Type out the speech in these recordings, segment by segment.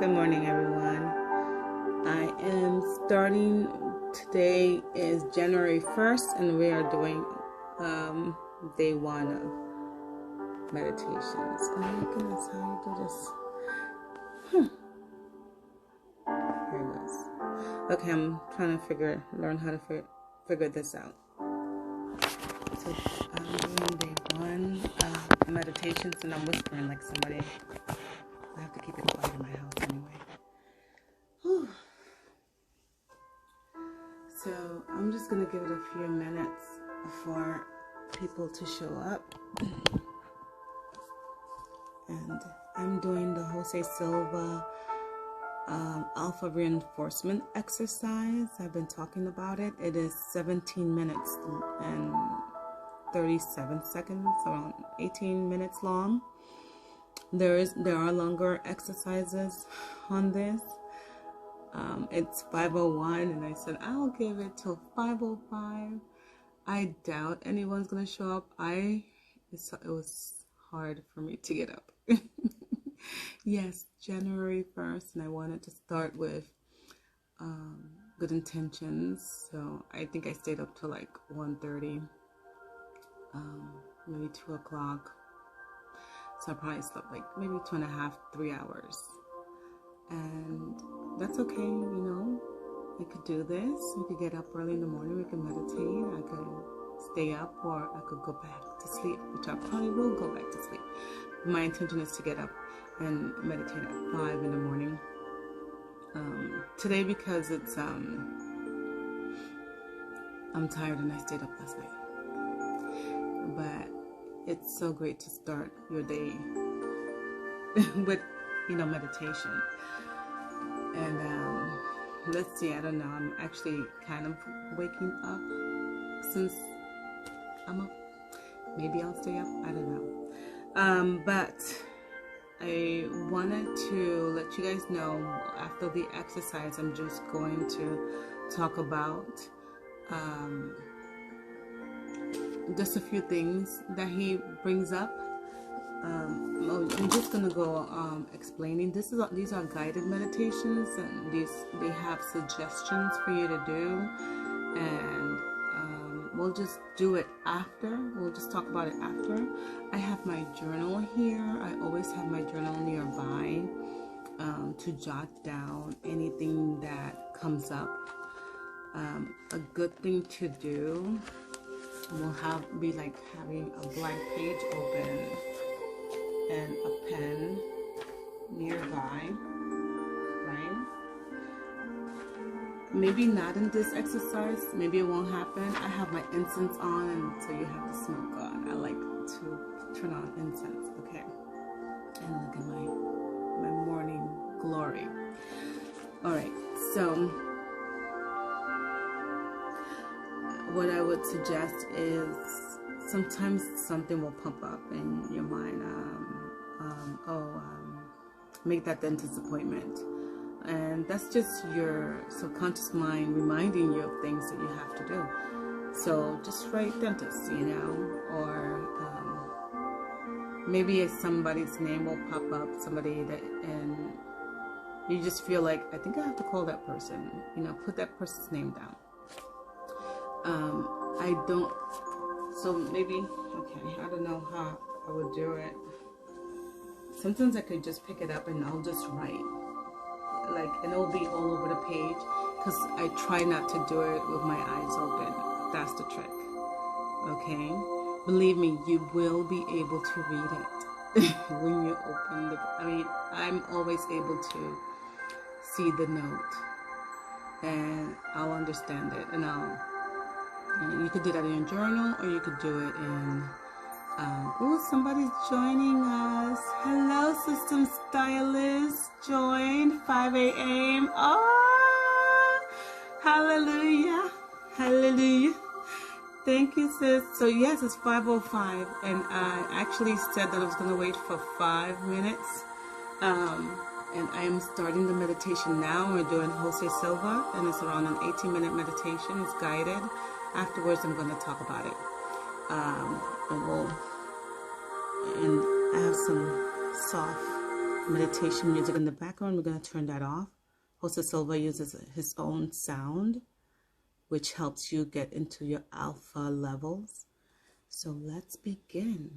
Good morning, everyone. I am starting, today is January 1st, and we are doing day one of meditations. Oh my goodness, how do you do this? Here it goes. Okay, I'm trying to learn how to figure this out. So I'm doing day one of meditations, and I'm whispering like somebody. I have to keep it quiet in my house anyway. Whew. So I'm just going to give it a few minutes for people to show up. And I'm doing the Jose Silva alpha reinforcement exercise. I've been talking about it. It is 17 minutes and 37 seconds, around 18 minutes long. There are longer exercises on this. It's 5:01, and I said I'll give it till 5:05. I doubt anyone's gonna show up. It was hard for me to get up. Yes, January 1st, and I wanted to start with good intentions. So I think I stayed up till like 1:30, maybe 2 o'clock. So I probably slept like maybe 2.5, 3 hours. And that's okay, you know. I could do this. We could get up early in the morning. We could meditate. I could stay up, or I could go back to sleep, which I probably will go back to sleep. My intention is to get up and meditate at 5 in the morning. Today, because it's, I'm tired and I stayed up last night. But it's so great to start your day with, meditation. And let's see, I don't know, I'm actually kind of waking up since I'm up. Maybe I'll stay up, I don't know. But I wanted to let you guys know, after the exercise, I'm just going to talk about just a few things that he brings up. I'm just gonna go explaining. These are guided meditations, and they have suggestions for you to do, and we'll just do it after. We'll just talk about it after. I have my journal here. I always have my journal nearby to jot down anything that comes up. A good thing to do will be like having a blank page open and a pen nearby, right? Maybe not in this exercise, maybe it won't happen. I have my incense on, and so you have the smoke on. I like to turn on incense, okay? And look at my morning glory. All right, so what I would suggest is, sometimes something will pop up in your mind. Make that dentist appointment. And that's just your subconscious mind reminding you of things that you have to do. So just write dentist, or maybe somebody's name will pop up, and you just feel like, I think I have to call that person, put that person's name down. So maybe, okay, I don't know how I would do it. Sometimes I could just pick it up and I'll just write, and it'll be all over the page, because I try not to do it with my eyes open. That's the trick, okay? Believe me, you will be able to read it when you open I'm always able to see the note, and I'll understand it, and you could do that in your journal, or you could do it in, somebody's joining us. Hello, System Stylist. Joined 5 a.m. Oh, hallelujah. Hallelujah. Thank you, sis. So yes, it's 5:05, and I actually said that I was going to wait for 5 minutes. And I am starting the meditation now. We're doing Jose Silva, and it's around an 18-minute meditation. It's guided. Afterwards, I'm going to talk about it. And I have some soft meditation music in the background. We're going to turn that off. Jose Silva uses his own sound, which helps you get into your alpha levels. So let's begin.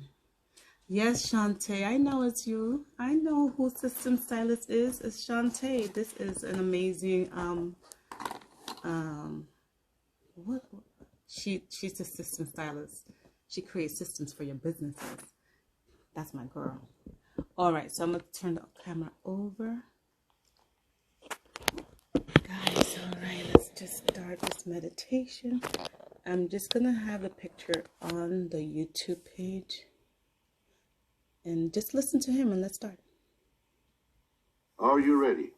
Yes, Shantae, I know it's you. I know who System Stylist is. It's Shantae. This is an amazing, she's a system stylist. She creates systems for your businesses. That's my girl. All right, so I'm going to turn the camera over. Guys, all right, let's just start this meditation. I'm just going to have the picture on the YouTube page. And just listen to him and let's start. Are you ready?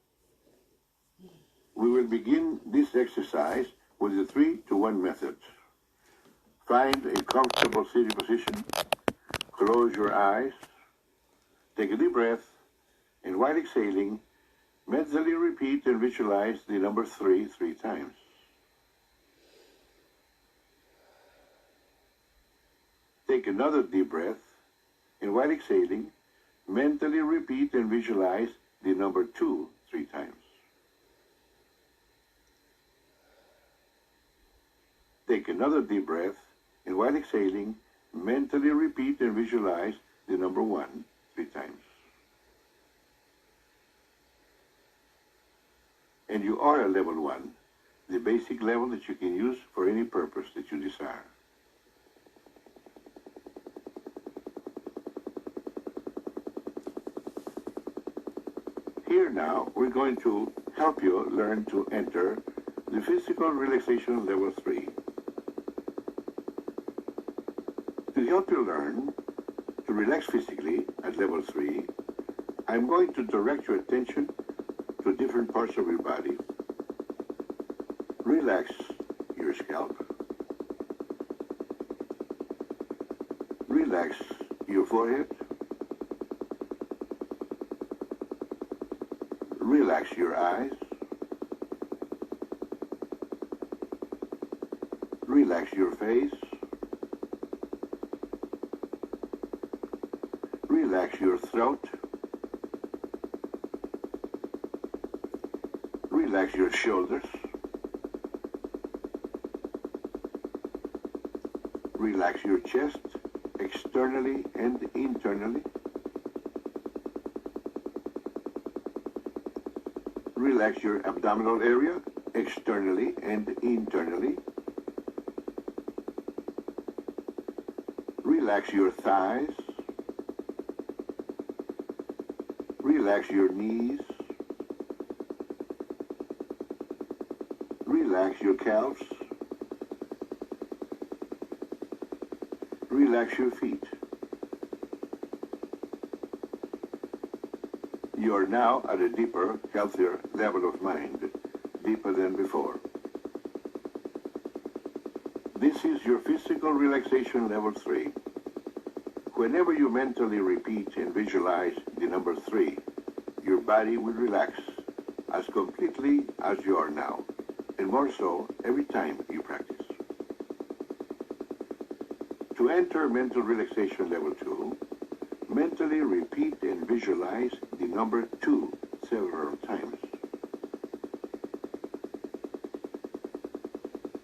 We will begin this exercise with the 3-to-1 method. Find a comfortable sitting position. Close your eyes. Take a deep breath. And while exhaling, mentally repeat and visualize the number 3 times. Take another deep breath. And while exhaling, mentally repeat and visualize the number 2 3 times. Take another deep breath, and while exhaling, mentally repeat and visualize the number 1 3 times. And you are at level 1, the basic level that you can use for any purpose that you desire. Here now, we're going to help you learn to enter the physical relaxation level 3. To help you learn to relax physically at level 3, I'm going to direct your attention to different parts of your body. Relax your scalp. Relax your forehead. Relax your eyes. Relax your face. Relax your throat. Relax your shoulders. Relax your chest, externally and internally. Relax your abdominal area, externally and internally. Relax your thighs. Relax your knees. Relax your calves. Relax your feet. You are now at a deeper, healthier level of mind, deeper than before. This is your physical relaxation level 3. Whenever you mentally repeat and visualize the number 3, your body will relax as completely as you are now, and more so every time you practice. To enter mental relaxation level 2, mentally repeat and visualize the number 2 several times.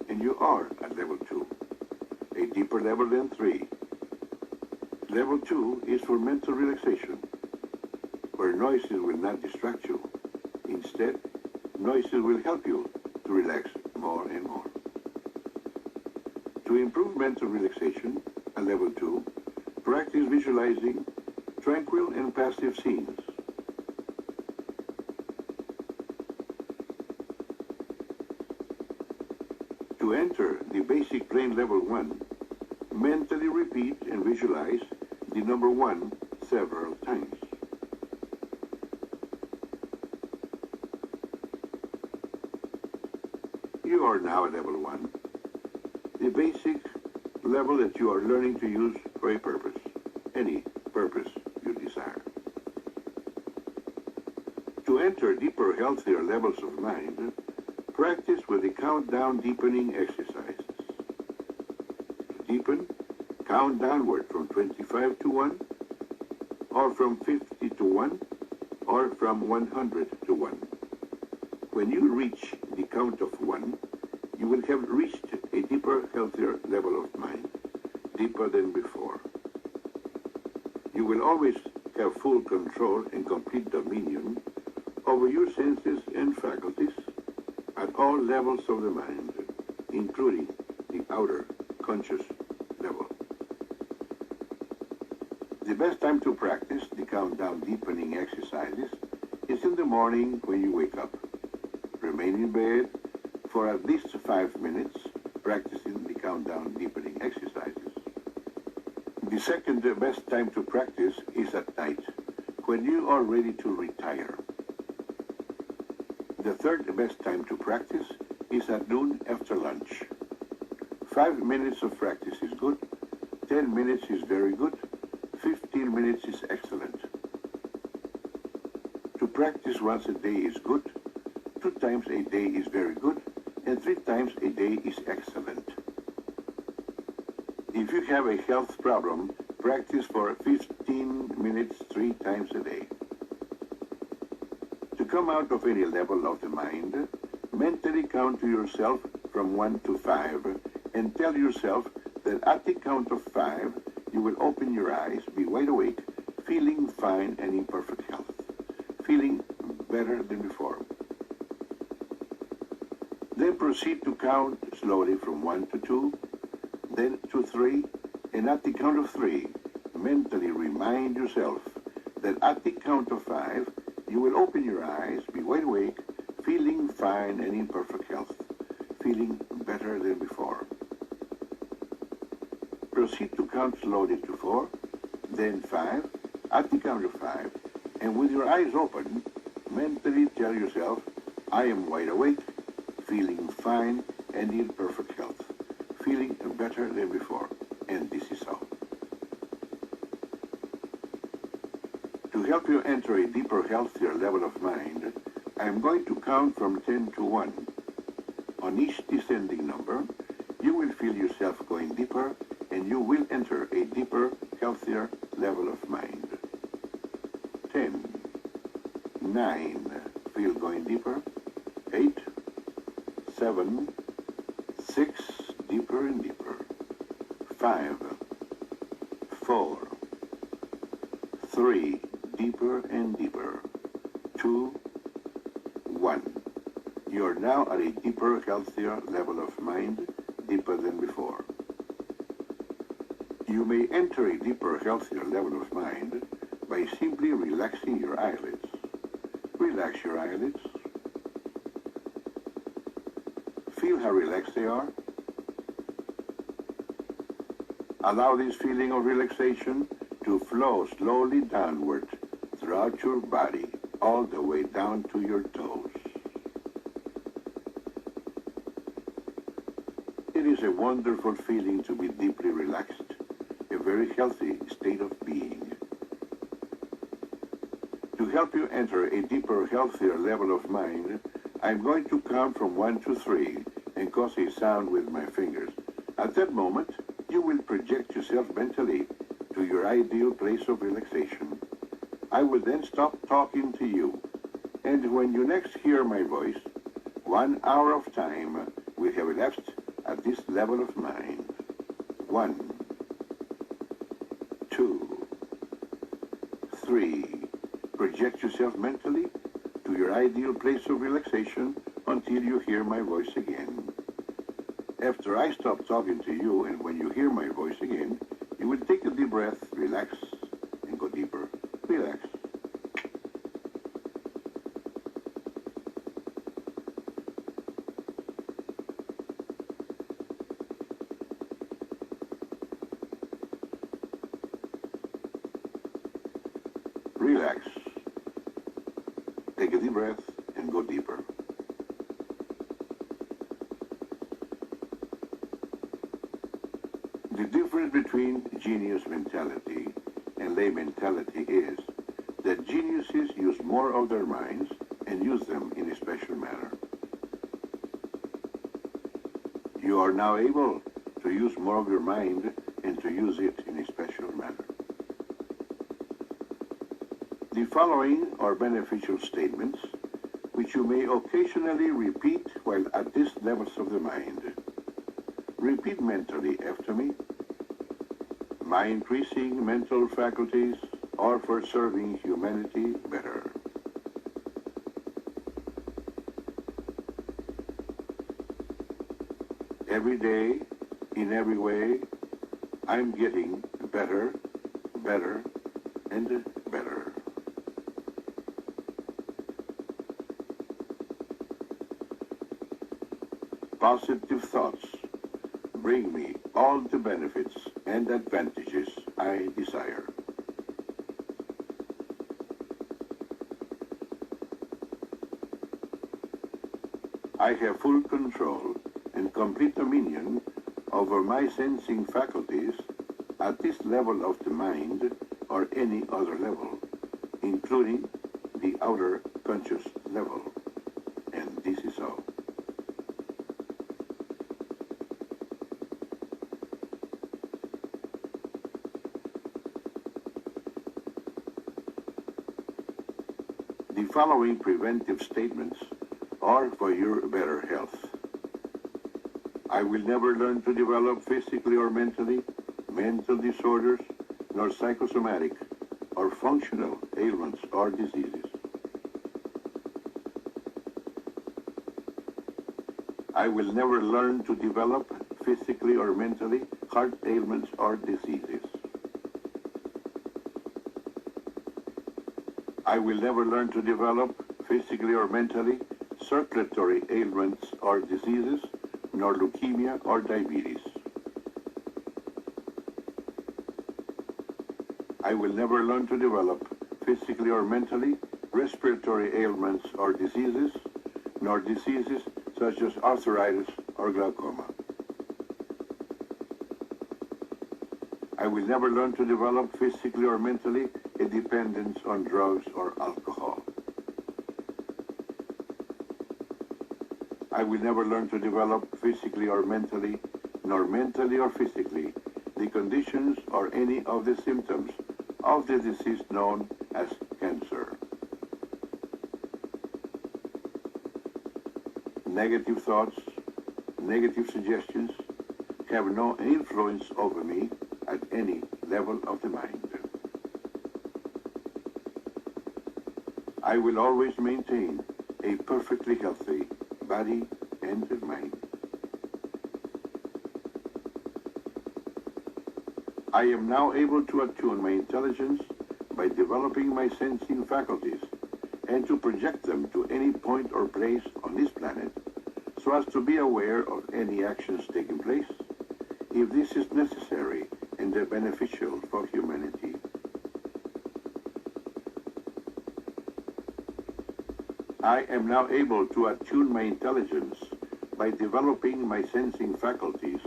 And you are at level 2, a deeper level than 3. Level 2 is for mental relaxation, where noises will not distract you. Instead, noises will help you to relax more and more. To improve mental relaxation at level 2, practice visualizing tranquil and passive scenes. To enter the basic plane level 1, mentally repeat and visualize the number 1 several times. You are now at level 1, the basic level that you are learning to use for a purpose, any purpose you desire. To enter deeper, healthier levels of mind, practice with the countdown deepening exercises. To deepen, count downward from 25 to 1, or from 50 to 1, or from 100 to 1. When you reach the count of 1, you will have reached a deeper, healthier level of mind, deeper than before. You will always have full control and complete dominion over your senses and faculties at all levels of the mind, including the outer conscious level. The best time to practice the countdown deepening exercises is in the morning when you wake up. Remain in bed for at least 5 minutes practicing the countdown deepening exercises. The second best time to practice is at night, when you are ready to retire. The third best time to practice is at noon after lunch. 5 minutes of practice is good, 10 minutes is very good, 15 minutes is excellent. To practice once a day is good, 2 times a day is very good, and 3 times a day is excellent. If you have a health problem, practice for 15 minutes 3 times a day. To come out of any level of the mind, mentally count to yourself from 1 to 5 and tell yourself that at the count of 5, you will open your eyes, be wide awake, feeling fine and in perfect health, feeling better than before. Then proceed to count slowly from 1 to 2, then to 3, and at the count of 3, mentally remind yourself that at the count of 5, you will open your eyes, be wide awake, feeling fine and in perfect health, feeling better than before. Proceed to count slowly to 4, then 5, at the count of 5, and with your eyes open, mentally tell yourself, I am wide awake, feeling fine and in perfect health, feeling better than before, and this is all. To help you enter a deeper, healthier level of mind, I am going to count from 10 to 1. On each descending number, you will feel yourself going deeper, and you will enter a deeper, healthier level of mind. 10, 9, feel going deeper. 8, 7, 6, deeper and deeper. 5, 4, 3, deeper and deeper. 2, 1. You're now at a deeper, healthier level of mind, deeper than before. You may enter a deeper, healthier level of mind by simply relaxing your eyelids. Relax your eyelids. Feel how relaxed they are. Allow this feeling of relaxation to flow slowly downward throughout your body, all the way down to your toes. It is a wonderful feeling to be deeply relaxed, a very healthy state of being. To help you enter a deeper, healthier level of mind, I'm going to count from 1 to 3 and cause a sound with my fingers. At that moment, you will project yourself mentally to your ideal place of relaxation. I will then stop talking to you, and when you next hear my voice, 1 hour of time will have elapsed at this level of mind. 1, 2, 3. Project yourself mentally to your ideal place of relaxation until you hear my voice again. After I stop talking to you and when you hear my voice again, you will take a deep breath, relax, and go deeper. Relax. Relax. Take a deep breath and go deeper. The difference between genius mentality and lay mentality is that geniuses use more of their minds and use them in a special manner. You are now able to use more of your mind and to use it in a special manner. The The following are beneficial statements which you may occasionally repeat while at these levels of the mind. Repeat mentally after me. My increasing mental faculties are for serving humanity better. Every day, in every way, I'm getting better, better, and better. Positive thoughts bring me all the benefits and advantages I desire. I have full control and complete dominion over my sensing faculties at this level of the mind or any other level, including the outer conscious level. And this is so. The following preventive statements are for your better health. I will never learn to develop physically or mentally mental disorders, nor psychosomatic or functional ailments or diseases. I will never learn to develop physically or mentally heart ailments or diseases. I will never learn to develop physically or mentally circulatory ailments or diseases, nor leukemia or diabetes. I will never learn to develop physically or mentally respiratory ailments or diseases, nor diseases such as arthritis or glaucoma. I will never learn to develop physically or mentally a dependence on drugs or alcohol. I will never learn to develop physically or mentally, nor mentally or physically, the conditions or any of the symptoms of the disease known as cancer. Negative thoughts, negative suggestions have no influence over me at any level of the mind. I will always maintain a perfectly healthy body and mind. I am now able to attune my intelligence by developing my sensing faculties and to project them to any point or place on this planet so as to be aware of any actions taking place if this is necessary and beneficial for humanity. I am now able to attune my intelligence by developing my sensing faculties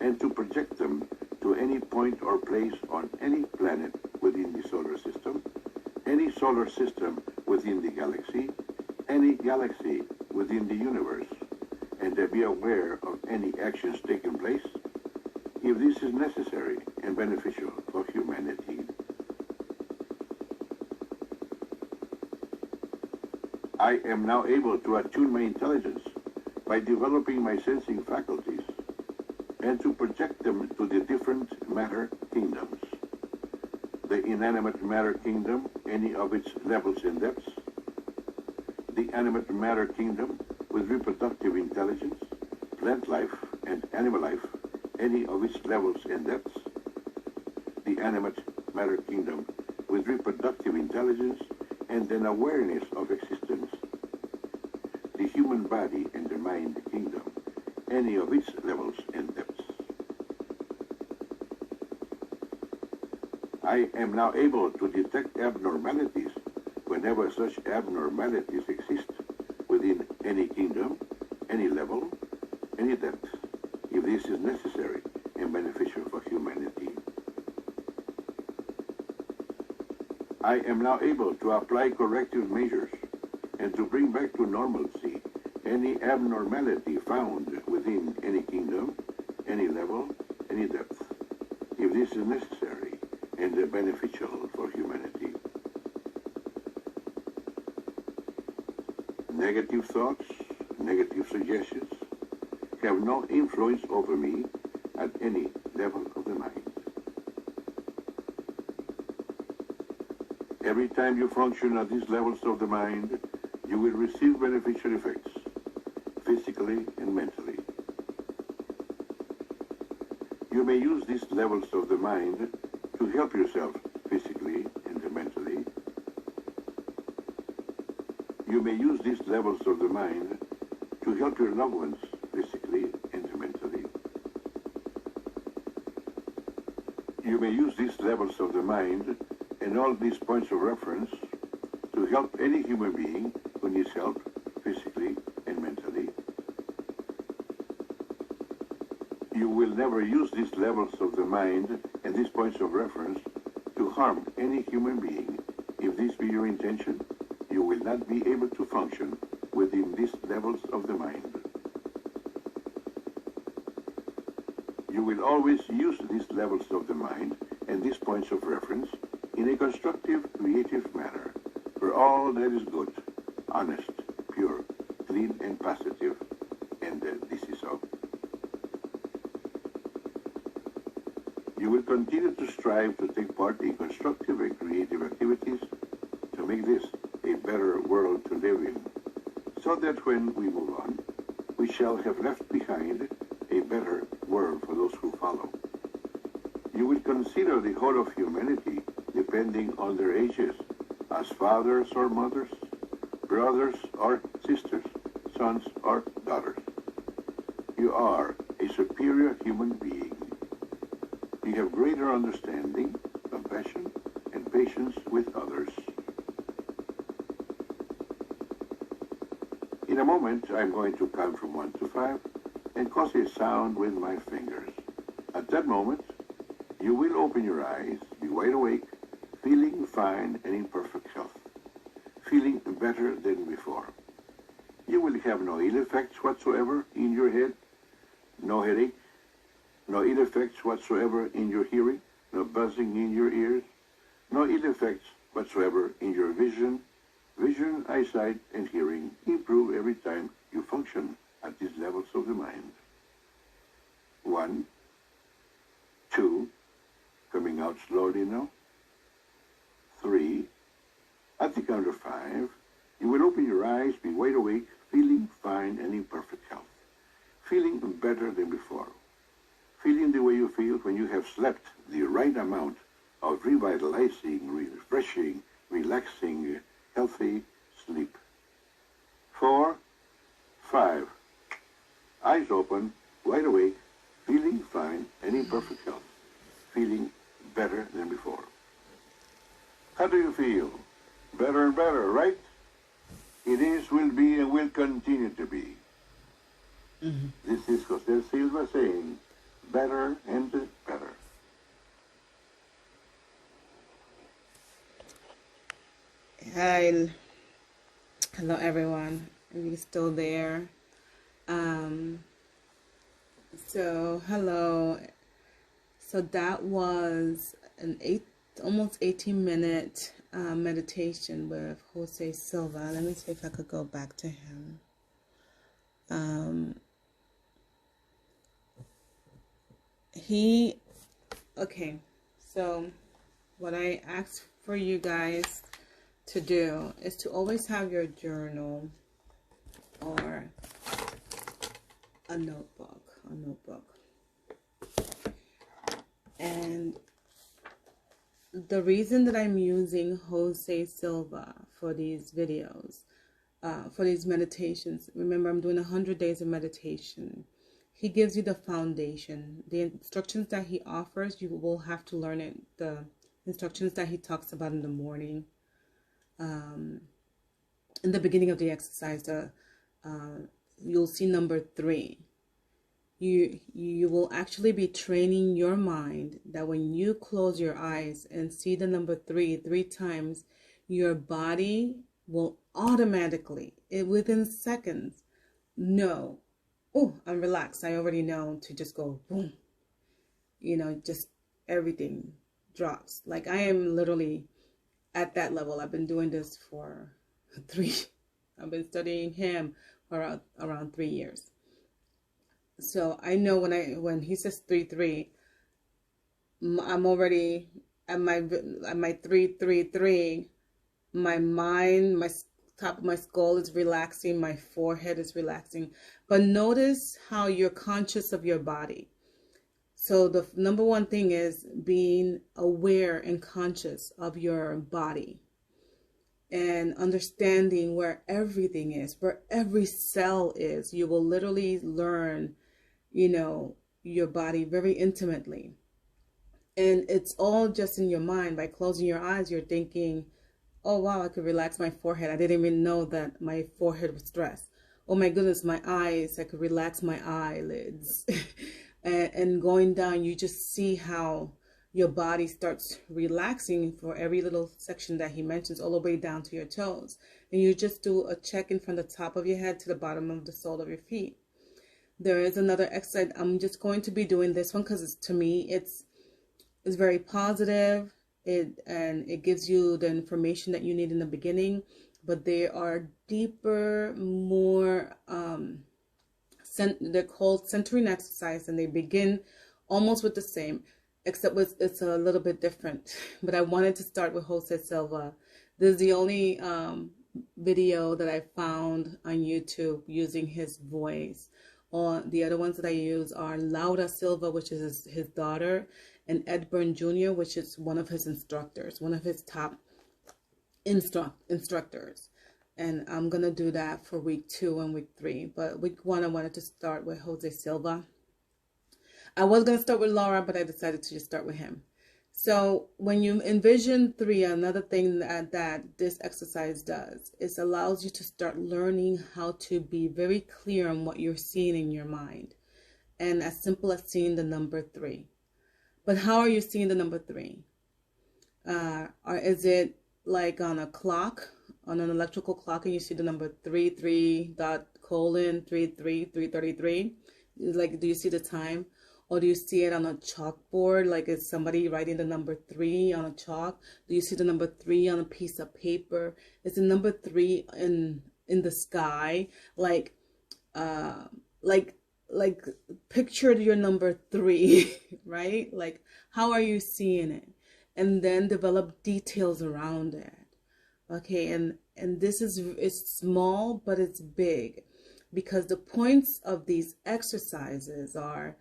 and to project them to any point or place on any planet within the solar system, any solar system within the galaxy, any galaxy within the universe, and to be aware of any actions taking place if this is necessary and beneficial for humanity. I am now able to attune my intelligence by developing my sensing faculties and to project them to the different matter kingdoms. The inanimate matter kingdom, any of its levels and depths. The animate matter kingdom with reproductive intelligence, plant life and animal life, any of its levels and depths. The animate matter kingdom with reproductive intelligence and an awareness of existence. The human body and the mind kingdom, any of its levels and depths. I am now able to detect abnormalities whenever such abnormalities exist within any kingdom, any level, any depth, if this is necessary and beneficial for humanity. I am now able to apply corrective measures and to bring back to normalcy any abnormality found within any kingdom, any level, any depth, if this is necessary and beneficial for humanity. Negative thoughts, negative suggestions have no influence over me at any level of the mind. Every time you function at these levels of the mind, you will receive beneficial effects, physically and mentally. You may use these levels of the mind to help yourself physically and mentally. You may use these levels of the mind to help your loved ones physically and mentally. You may use these levels of the mind and all these points of reference to help any human being who needs help physically and mentally. You will never use these levels of the mind and these points of reference to harm any human being. If this be your intention, you will not be able to function within these levels of the mind. You will always use these levels of the mind and these points of reference in a constructive, creative manner for all that is good, honest, pure, clean, and positive, and this is so. You will continue to strive to take part in constructive and creative activities to make this a better world to live in, so that when we move on, we shall have left behind a better world for those who follow. You will consider the whole of humanity, depending on their ages, as fathers or mothers, brothers or sisters, sons or daughters. You are a superior human being. You have greater understanding, compassion, and patience with others. In a moment, I'm going to count from 1 to 5 and cause a sound with my fingers. At that moment, you will open your eyes, be wide awake, feeling fine and in perfect health, feeling better than before. You will have no ill effects whatsoever in your head, no headache, no ill effects whatsoever in your hearing, no buzzing in your ears, no ill effects whatsoever in your vision. Vision, eyesight, and hearing improve every time you function at these levels of the mind. 1, 2, coming out slowly now. 3, at the count of 5, you will open your eyes, be wide awake, feeling fine and in perfect health, feeling better than before, feeling the way you feel when you have slept the right amount of revitalizing, refreshing, relaxing, healthy sleep. 4, 5, eyes open, wide awake, feeling fine and in perfect health, feeling better than before. How do you feel? Better and better, right? It is, will be, and will continue to be. This is Jose Silva saying, better and better. Hi, hello everyone. Are you still there? So hello. So that was an almost 18-minute meditation with Jose Silva. Let me see if I could go back to him. Okay, so what I asked for you guys to do is to always have your journal or a notebook. And the reason that I'm using Jose Silva for these videos, for these meditations, remember I'm doing 100 days of meditation. He gives you the foundation. The instructions that he offers, you will have to learn it. The instructions that he talks about in the morning. In the beginning of the exercise, you'll see number 3. You will actually be training your mind that when you close your eyes and see the number 3 times, your body will automatically, within seconds, know, oh, I'm relaxed. I already know to just go boom. You know, just everything drops. Like I am literally at that level. I've been doing this for I've been studying him for around 3 years. So I know when he says 3-3, I'm already at my 3-3-3. My mind, my top of my skull is relaxing, my forehead is relaxing. But notice how you're conscious of your body. So the number one thing is being aware and conscious of your body and understanding where everything is, where every cell is. You will literally learn, your body very intimately. And it's all just in your mind. By closing your eyes, you're thinking, oh, wow, I could relax my forehead. I didn't even know that my forehead was stressed. Oh, my goodness, my eyes. I could relax my eyelids. and going down, you just see how your body starts relaxing for every little section that he mentions, all the way down to your toes. And you just do a check-in from the top of your head to the bottom of the sole of your feet. There is another exercise. I'm just going to be doing this one because to me, it's very positive. It gives you the information that you need in the beginning, but they are deeper, more they're called centering exercise, and they begin almost with the same, except it's a little bit different. But I wanted to start with Jose Silva. This is the only video that I found on YouTube using his voice. The other ones that I use are Laura Silva, which is his daughter, and Ed Byrne Jr., which is one of his instructors, one of his top instructors. And I'm going to do that for week 2 and week 3. But week 1, I wanted to start with Jose Silva. I was going to start with Laura, but I decided to just start with him. So when you envision 3, another thing that this exercise does is allows you to start learning how to be very clear on what you're seeing in your mind. And as simple as seeing the number 3. But how are you seeing the number 3? Or is it like on a clock, on an electrical clock, and you see the number 3:3.:33:333? Like, do you see the time? Or do you see it on a chalkboard? Like, is somebody writing the number 3 on a chalk? Do you see the number 3 on a piece of paper? Is the number 3 in the sky? Like picture your number 3, right? Like, how are you seeing it? And then develop details around it. Okay, and this it's small, but it's big, because the points of these exercises are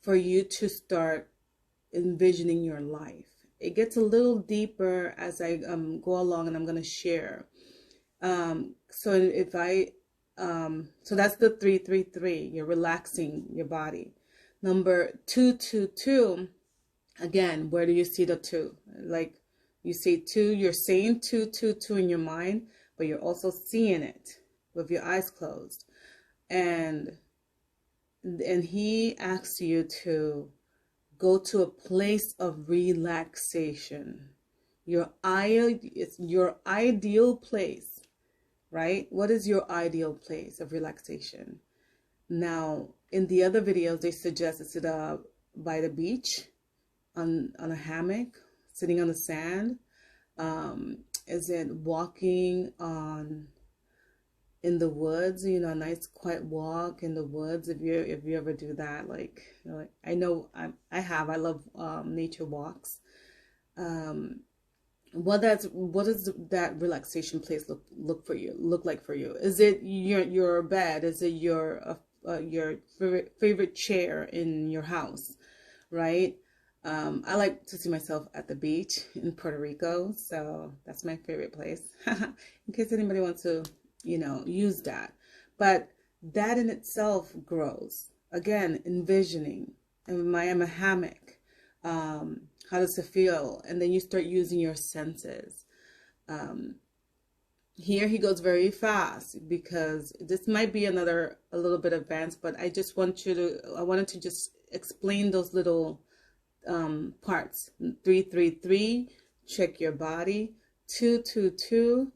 for you to start envisioning your life. It gets a little deeper as I go along, and I'm going to share. So that's the 3-3-3. You're relaxing your body. Number 2-2-2. Again, where do you see the 2? Like, you see 2. You're saying 2-2-2 in your mind, but you're also seeing it with your eyes closed. And he asks you to go to a place of relaxation. Your ideal place, right? What is your ideal place of relaxation? Now, in the other videos, they suggest it's by the beach, on a hammock, sitting on the sand. Is it walking in the woods? A nice quiet walk in the woods. If you ever do that, I know I love nature walks. What does that relaxation place look like for you? Is it your bed? Is it your favorite chair in your house, right? I like to see myself at the beach in Puerto Rico, so that's my favorite place. In case anybody wants to, use that. But that in itself grows. Again, envisioning. Am I in a hammock? How does it feel? And then you start using your senses. Here he goes very fast, because this might be a little bit advanced, but I wanted to just explain those little parts. 3-3-3, check your body. 2-2-2,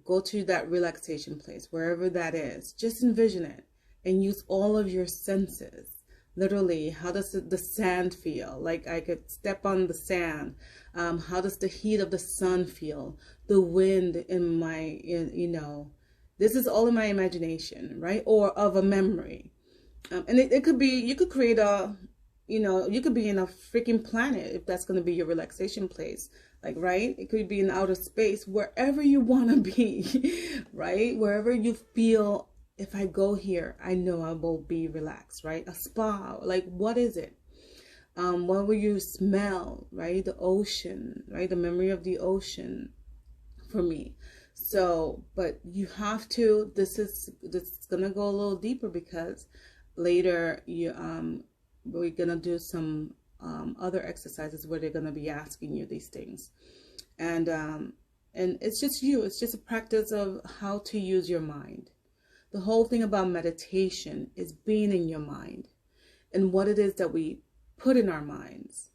go to that relaxation place, wherever that is. Just envision it and use all of your senses. Literally, how does the sand feel? Like, I could step on the sand. How does the heat of the sun feel? The wind in This is all in my imagination, right? Or of a memory. And it could be, you could create a, you could be in a freaking planet if that's going to be your relaxation place. Like, right? It could be in outer space, wherever you want to be, right? Wherever you feel, if I go here, I know I will be relaxed, right? A spa, like, what is it? What will you smell, right? The ocean, right? The memory of the ocean for me. So, but you have to, this is going to go a little deeper, because later we're going to do some other exercises where they're going to be asking you these things. And it's just a practice of how to use your mind. The whole thing about meditation is being in your mind and what it is that we put in our minds,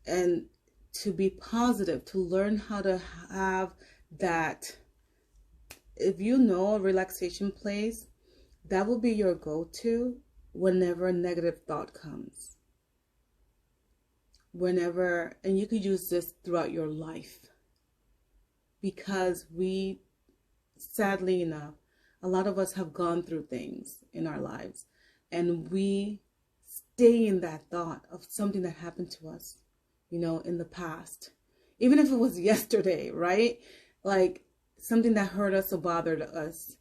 and to be positive, to learn how to have that. If you know a relaxation place, that will be your go-to whenever a negative thought comes. Whenever, and you could use this throughout your life, because we, sadly enough, a lot of us have gone through things in our lives, and we stay in that thought of something that happened to us, in the past, even if it was yesterday, right? Like something that hurt us or bothered us.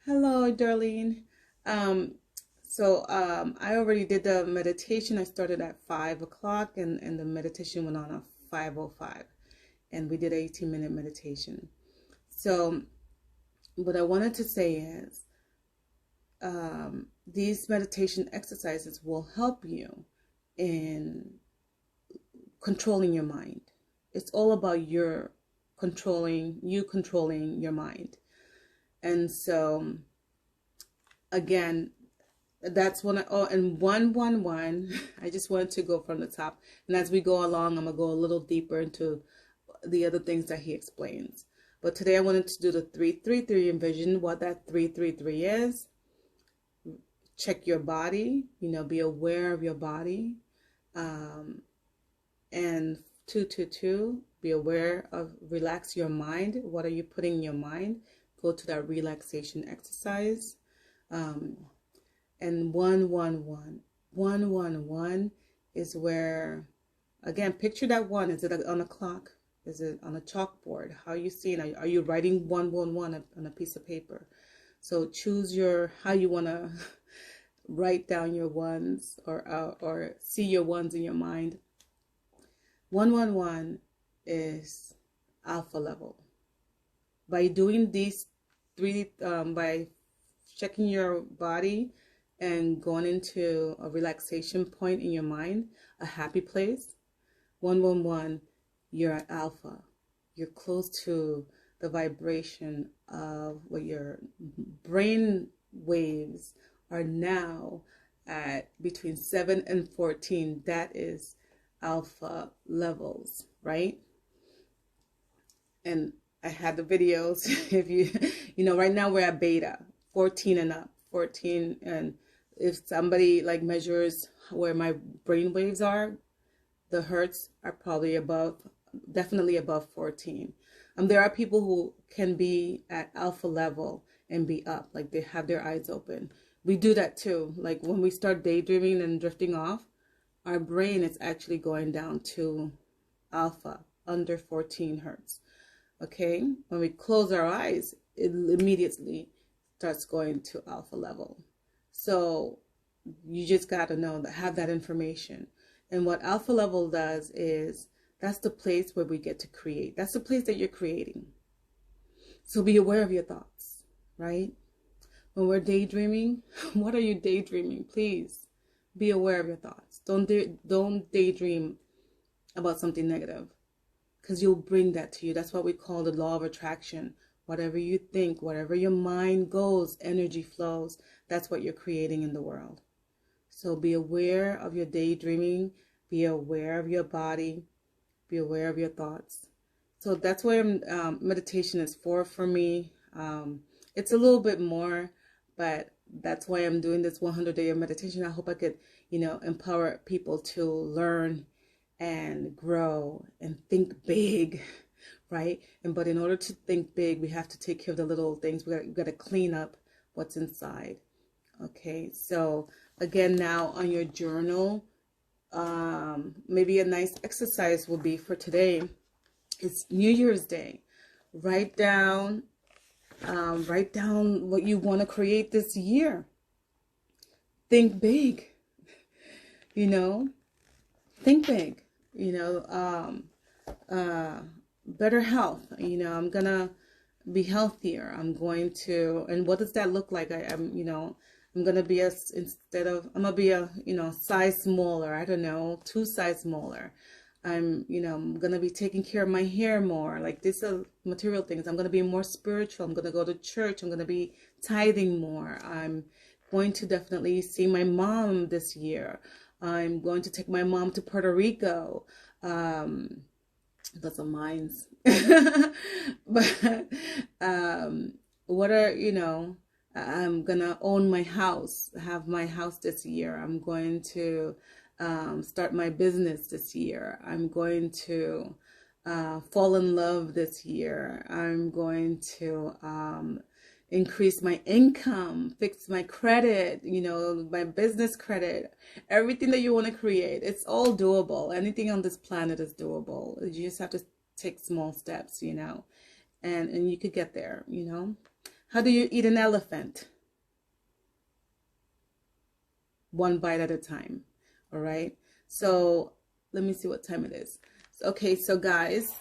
Hello, Darlene. So I already did the meditation. I started at 5 o'clock, and the meditation went on at 5:05, and we did an 18-minute meditation. So what I wanted to say is, these meditation exercises will help you in controlling your mind. It's all about you controlling your mind. And so again, that's one. And 111, I just wanted to go from the top, and as we go along, I'm gonna go a little deeper into the other things that he explains. But today I wanted to do the 333, envision what that 333 is. Check your body, be aware of your body. And 222, be aware of, relax your mind. What are you putting in your mind? Go to that relaxation exercise. And 111 is where, again, picture that one. Is it on a clock? Is it on a chalkboard? How are you seeing? Are you writing 111 on a piece of paper? So choose how you want to write down your ones, or see your ones in your mind. 111 is alpha level. By doing these three, by checking your body and going into a relaxation point in your mind, a happy place, 111, you're at alpha. You're close to the vibration of what your brain waves are now at between 7 and 14. That is alpha levels, right? And I had the videos. If right now we're at beta, 14 and up, 14. And if somebody like measures where my brain waves are, the hertz are probably definitely above 14. There are people who can be at alpha level and be up, like they have their eyes open. We do that too. Like when we start daydreaming and drifting off, our brain is actually going down to alpha, under 14 hertz. Okay? When we close our eyes, it immediately starts going to alpha level. So you just got to know that, have that information. And what alpha level does is, that's the place where we get to create. That's the place that you're creating. So be aware of your thoughts, right? When we're daydreaming, what are you daydreaming? Please be aware of your thoughts. Don't daydream about something negative, because you'll bring that to you. That's what we call the law of attraction. Whatever you think, whatever your mind goes, energy flows. That's what you're creating in the world. So be aware of your daydreaming. Be aware of your body. Be aware of your thoughts. So that's why meditation is for me. It's a little bit more, but that's why I'm doing this 100-day of meditation. I hope I could, empower people to learn and grow and think big, right? But in order to think big, we have to take care of the little things. We got to clean up what's inside. Okay, so again, now on your journal, maybe a nice exercise will be for today. It's New Year's Day. Write down what you want to create this year. Think big. Think big. Better health. I'm gonna be healthier. I'm going to, and what does that look like? I'm gonna be I'm gonna be a size smaller. I don't know, 2 size smaller. I'm gonna be taking care of my hair more. Like, these are material things. I'm gonna be more spiritual. I'm gonna go to church. I'm gonna be tithing more. I'm going to definitely see my mom this year. I'm going to take my mom to Puerto Rico. That's a mines. But I'm gonna own my house, have my house this year. I'm going to start my business this year. I'm going to fall in love this year. I'm going to increase my income, fix my credit, my business credit, everything that you want to create. It's all doable. Anything on this planet is doable. You just have to take small steps, and you could get there, How do you eat an elephant? One bite at a time. All right. So let me see what time it is. Okay, so guys,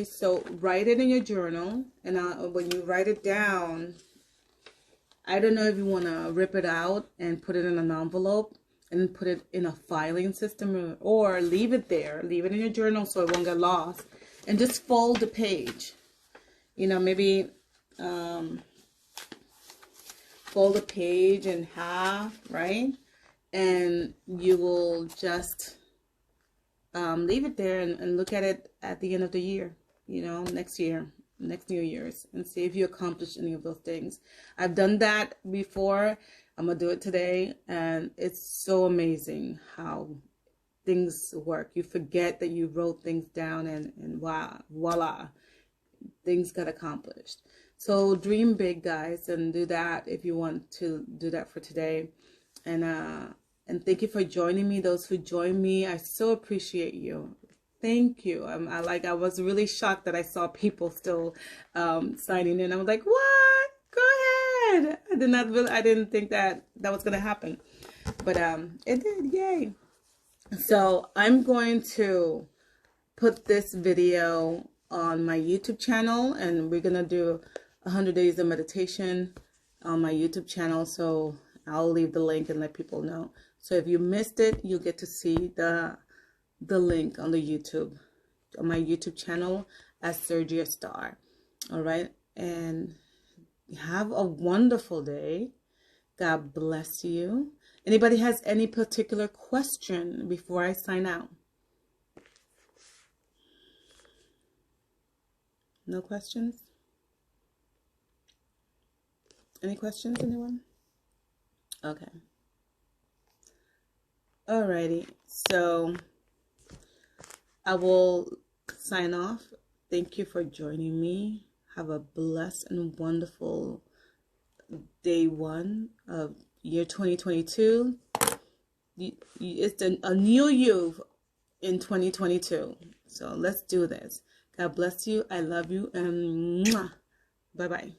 so write it in your journal, and when you write it down, I don't know if you want to rip it out and put it in an envelope and put it in a filing system, or leave it there, leave it in your journal so it won't get lost, and just fold the page. Maybe fold the page in half, right? And you will just leave it there and look at it at the end of the year, next year, next New Year's, and see if you accomplished any of those things. I've done that before. I'm gonna do it today, and it's so amazing how things work. You forget that you wrote things down, and voila, things got accomplished. So dream big, guys, and do that if you want to do that for today. And thank you for joining me. Those who joined me, I so appreciate you. Thank you. I was really shocked that I saw people still signing in. I was like, what? Go ahead. I didn't think that was gonna happen, but it did. Yay! So I'm going to put this video on my YouTube channel, and we're gonna do 100 days of meditation on my YouTube channel. So I'll leave the link and let people know. So if you missed it, you'll get to see the link on on my YouTube channel as Sergia Starr. All right, and have a wonderful day. God bless you. Anybody has any particular question before I sign out? No questions? Any questions, anyone? Okay. Alrighty, so I will sign off. Thank you for joining me. Have a blessed and wonderful day 1 of year 2022. It's a new you in 2022. So let's do this. God bless you. I love you. And bye-bye.